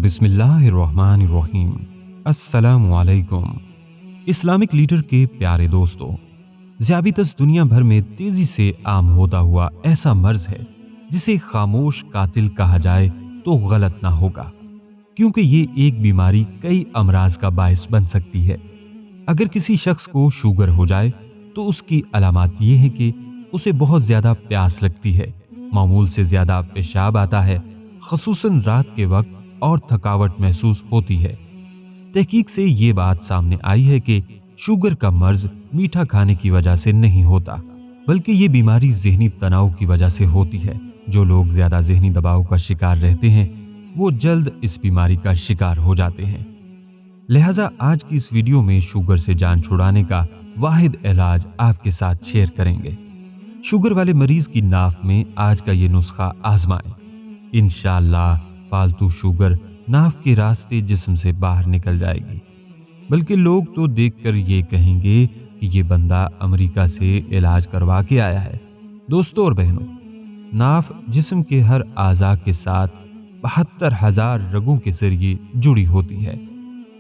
बिस्मिल्लाहिर्रहमानिर्रहीम। अस्सलामु अलैकुम। इस्लामिक लीडर के प्यारे दोस्तों, ज़ियाबितस दुनिया भर में तेजी से आम होता हुआ ऐसा मर्ज है जिसे खामोश कातिल कहा जाए तो गलत ना होगा, क्योंकि ये एक बीमारी कई अमराज का बायस बन सकती है। अगर किसी शख्स को शुगर हो जाए तो उसकी अलामत ये है कि उसे बहुत ज्यादा प्यास लगती है, मामूल से ज्यादा पेशाब आता है, खसूसन रात के वक्त, और थकावट महसूस होती है। तहकीक से ये बात सामने आई है कि शुगर का मर्ज मीठा खाने की वजह से नहीं होता, बल्कि ये बीमारी ज़हनी तनाव की वजह से होती है। जो लोग ज्यादा ज़हनी दबाव का शिकार रहते हैं वो जल्द इस बीमारी का शिकार हो जाते हैं। लिहाजा आज की इस वीडियो में शुगर से जान छुड़ाने का वाहिद इलाज आपके साथ शेयर करेंगे। शुगर वाले मरीज की नाफ में आज का ये नुस्खा आजमाएं। इंशाअल्लाह फालतू शुगर नाफ के रास्ते जिस्म से बाहर निकल जाएगी, बल्कि लोग तो देखकर ये कहेंगे कि ये बंदा अमेरिका से इलाज करवा के आया है। दोस्तों और बहनों, नाफ जिस्म के हर आज़ा के साथ 72,000 रगों के जरिए जुड़ी होती है,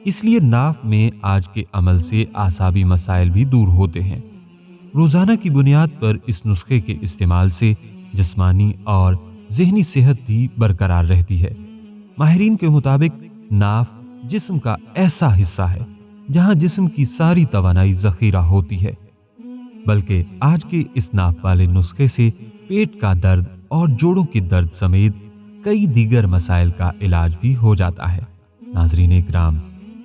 इसलिए नाफ में आज के अमल से आसाबी मसाइल भी दूर होते हैं। रोजाना की बुनियाद पर इस नुस्खे के इस्तेमाल से जिस्मानी और ज़हनी सेहत भी बरकरार रहती है। माहिरीन के मुताबिक नाफ जिस्म का ऐसा हिस्सा है जहां जिस्म की सारी तवानाई जखीरा होती है, बल्कि आज के इस नाफ वाले नुस्खे से पेट का दर्द और जोड़ों के दर्द समेत कई दीगर मसाइल का इलाज भी हो जाता है। नाज़रीन इकराम,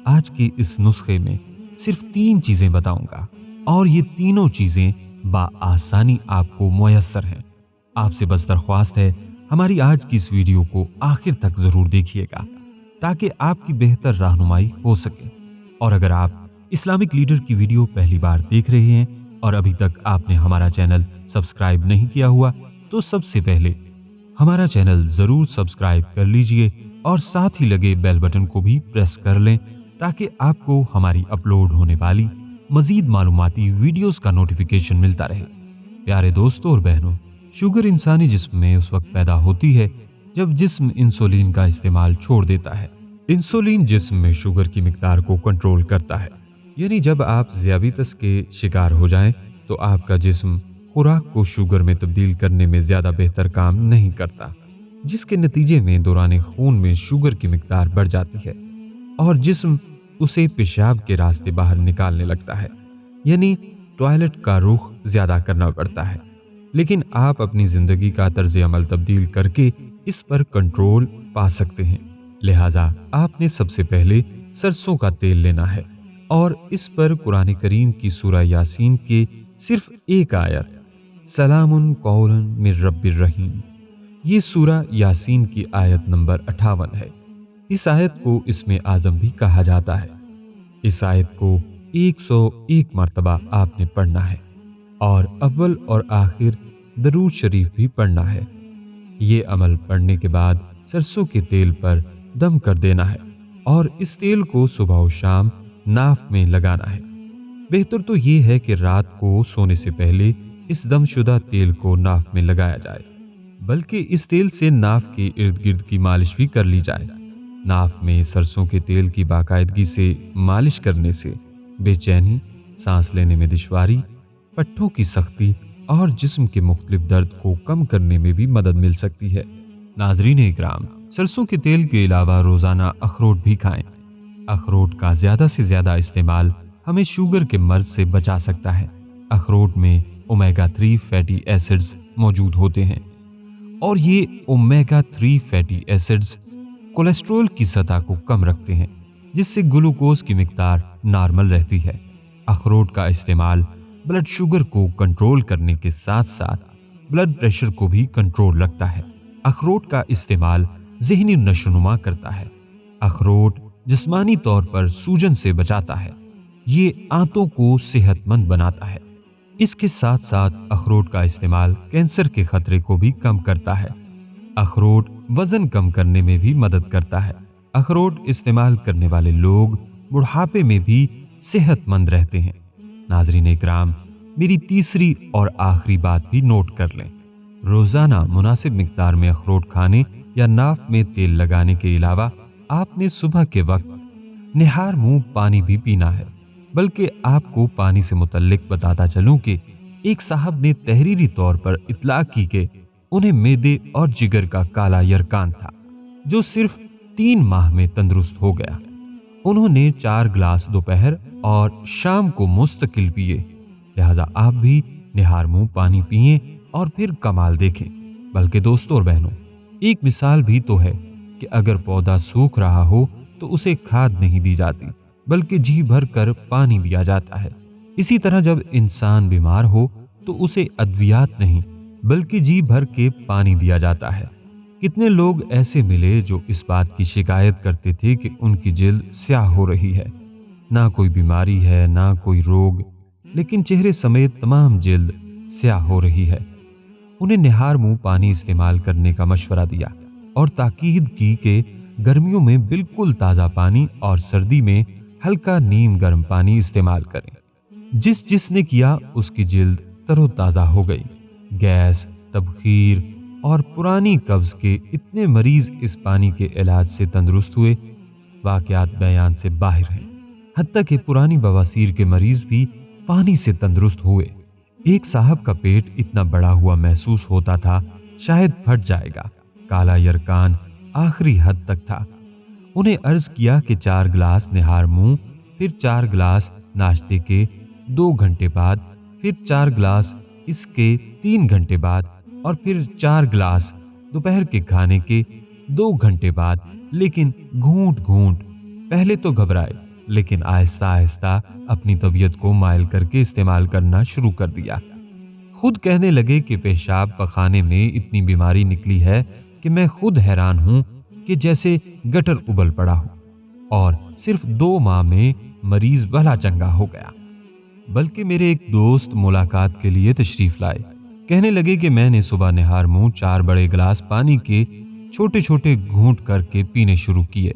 आज के इस नुस्खे में सिर्फ 3 चीजें बताऊंगा और ये तीनों चीजें बाआसानी आपको मुयस्सर हैं। आपसे बस दरख्वास्त है, हमारी आज की इस वीडियो को आखिर तक जरूर देखिएगा ताकि आपकी बेहतर रहनुमाई हो सके। और अगर आप इस्लामिक लीडर की वीडियो पहली बार देख रहे हैं और अभी तक आपने हमारा चैनल सब्सक्राइब नहीं किया हुआ तो सबसे पहले हमारा चैनल जरूर सब्सक्राइब कर लीजिए और साथ ही लगे बेल बटन को भी प्रेस कर लें ताकि आपको हमारी अपलोड होने वाली मजीद मालूमाती वीडियोस का नोटिफिकेशन मिलता रहे। प्यारे दोस्तों और बहनों, शुगर इंसानी जिस्म में उस वक्त पैदा होती है जब जिस्म इंसुलिन का इस्तेमाल छोड़ देता है। इंसुलिन जिस्म में शुगर की मिकदार को कंट्रोल करता है, यानी जब आप ज़ियाबितस के शिकार हो जाएं तो आपका जिस्म खुराक को शुगर में तब्दील करने में ज्यादा बेहतर काम नहीं करता, जिसके नतीजे में दौरान खून में शुगर की मिकदार बढ़ जाती है और जिस्म उसे पेशाब के रास्ते बाहर निकालने लगता है, यानी टॉयलेट का रुख ज्यादा करना पड़ता है। लेकिन आप अपनी जिंदगी का तर्ज अमल तब्दील करके इस पर कंट्रोल पा सकते हैं। लिहाजा आपने सबसे पहले सरसों का तेल लेना है और इस पर कुरान करीम की सूरह यासीन के सिर्फ एक आयत सलामुन कौलन मिर रब्बिर रहीम, ये सूरह यासीन की आयत नंबर 58 है। इस आयत को इसमें आजम भी कहा जाता है। इस आयत को 101 मरतबा आपने पढ़ना है और अव्वल और आखिर दरूद शरीफ भी पढ़ना है। ये अमल पढ़ने के बाद सरसों के तेल पर दम कर देना है और इस तेल को सुबह और शाम नाफ में लगाना है। बेहतर तो ये है कि रात को सोने से पहले इस दमशुदा तेल को नाफ में लगाया जाए, बल्कि इस तेल से नाफ के इर्द गिर्द की मालिश भी कर ली जाए। नाफ में सरसों के तेल की बाकायदगी से मालिश करने से बेचैनी, सांस लेने में दुश्वारी, पट्टों की सख्ती और जिस्म के मुख्तलिफ दर्द को कम करने में भी मदद मिल सकती है। नाज़रीन इकराम, सरसों के तेल के अलावा रोजाना अखरोट भी खाएं। अखरोट का ज्यादा से ज्यादा इस्तेमाल हमें शुगर के मर्ज से बचा सकता है। अखरोट में ओमेगा 3 फैटी एसिड्स मौजूद होते हैं और ये ओमेगा 3 फैटी एसिड्स कोलेस्ट्रॉल की सतह को कम रखते हैं, जिससे ग्लूकोज की मिकदार नॉर्मल रहती है। अखरोट का इस्तेमाल ब्लड शुगर को कंट्रोल करने के साथ साथ ब्लड प्रेशर को भी कंट्रोल रखता है। अखरोट का इस्तेमाल ज़हनी नशोनुमा करता है। अखरोट जिस्मानी तौर पर सूजन से बचाता है। ये आंतों को सेहतमंद बनाता है। इसके साथ साथ अखरोट का इस्तेमाल कैंसर के खतरे को भी कम करता है। अखरोट वजन कम करने में भी मदद करता है। अखरोट इस्तेमाल करने वाले लोग बुढ़ापे में भी सेहतमंद रहते हैं। नाज़रीन इकराम, मेरी तीसरी और आखिरी बात भी नोट कर लें। रोजाना मुनासिब मिकदार में अखरोट खाने या नाफ में तेल लगाने के अलावा आपने सुबह के वक्त निहार मुंह पानी भी पीना है। बल्कि आपको पानी से मुतल्लिक बताता चलूं कि एक साहब ने तहरीरी तौर पर इतलाक की कि उन्हें मेदे और जिगर का काला यरकान था, जो सिर्फ 3 माह में तंदुरुस्त हो गया। उन्होंने 4 गिलास दोपहर और शाम को मुस्तकिल पिए। लिहाजा आप भी निहार मुंह पानी पिएं और फिर कमाल देखें। बल्कि दोस्तों और बहनों, एक मिसाल भी तो है कि अगर पौधा सूख रहा हो तो उसे खाद नहीं दी जाती, बल्कि जी भर कर पानी दिया जाता है। इसी तरह जब इंसान बीमार हो तो उसे अद्वियात नहीं, बल्कि जी भर के पानी दिया जाता है। कितने लोग ऐसे मिले जो इस बात की शिकायत करते थे कि उनकी जिल्द स्याह हो रही है। ना कोई बीमारी है, ना कोई रोग, लेकिन चेहरे समेत तमाम जिल्द स्याह हो रही है। उन्हें निहार मुंह पानी इस्तेमाल करने का मशवरा दिया और ताकीद की कि गर्मियों में बिल्कुल ताज़ा पानी और सर्दी में हल्का नीम गर्म पानी इस्तेमाल करें। जिसने किया उसकी जिल्द तरोताज़ा हो गई। गैस, तबखीर और पुरानी कब्ज के इतने मरीज इस पानी के इलाज से तंदुरुस्त हुए, वाकयात बयान से बाहर हैं। हत्ता कि पुरानी बवासीर के मरीज भी पानी से तंदुरुस्त हुए। एक साहब का पेट इतना बड़ा हुआ महसूस होता था शायद फट जाएगा। काला यरकान आखिरी हद तक था। उन्हें अर्ज किया कि 4 गिलास निहार मुंह, फिर 4 गिलास नाश्ते के 2 घंटे बाद, फिर 4 गिलास इसके 3 घंटे बाद और फिर 4 गिलास दोपहर के खाने के 2 घंटे बाद। लेकिन घूंट घूंट। पहले तो घबराए, लेकिन आहिस्ता आहिस्ता अपनी तबीयत को माइल करके इस्तेमाल करना शुरू कर दिया। खुद कहने लगे कि पेशाब पखाने में इतनी बीमारी निकली है कि मैं खुद हैरान हूं कि जैसे गटर उबल पड़ा हो। और सिर्फ 2 माह में मरीज भला चंगा हो गया। बल्कि मेरे एक दोस्त मुलाकात के लिए तशरीफ लाए। कहने लगे कि मैंने सुबह निहार मुंह 4 बड़े गिलास पानी के छोटे छोटे घूंट करके पीने शुरू किए।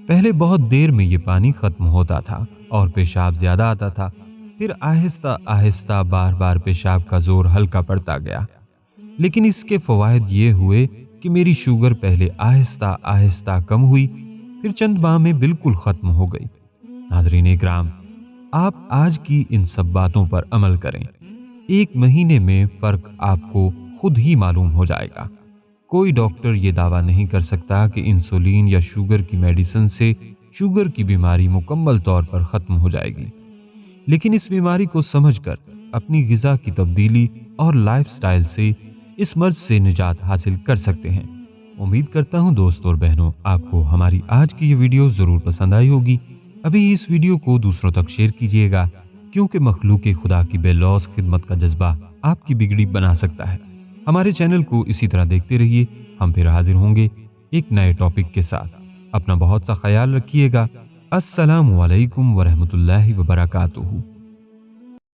पहले बहुत देर में ये पानी खत्म होता था और पेशाब ज्यादा आता था। फिर आहिस्ता आहिस्ता बार बार पेशाब का जोर हल्का पड़ता गया। लेकिन इसके फवायद ये हुए कि मेरी शुगर पहले आहिस्ता आहिस्ता कम हुई, फिर चंद माह में बिल्कुल खत्म हो गई। नाज़रीन इकराम, आप आज की इन सब बातों पर अमल करें। 1 महीने में फर्क आपको खुद ही मालूम हो जाएगा। कोई डॉक्टर ये दावा नहीं कर सकता कि इंसुलिन या शुगर की मेडिसिन से शुगर की बीमारी मुकम्मल तौर पर खत्म हो जाएगी, लेकिन इस बीमारी को समझकर अपनी गिज़ा की तब्दीली और लाइफस्टाइल से इस मर्ज से निजात हासिल कर सकते हैं। उम्मीद करता हूं दोस्तों और बहनों, आपको हमारी आज की ये वीडियो जरूर पसंद आई होगी। अभी इस वीडियो को दूसरों तक शेयर कीजिएगा, क्योंकि मखलूक खुदा की बेलौस खिदमत का जज्बा आपकी बिगड़ी बना सकता है। हमारे चैनल को इसी तरह देखते रहिए। हम फिर हाजिर होंगे एक नए टॉपिक के साथ। अपना बहुत सा ख्याल रखिएगा। अस्सलामु अलैकुम वरहमतुल्लाहि वबरकातुहू।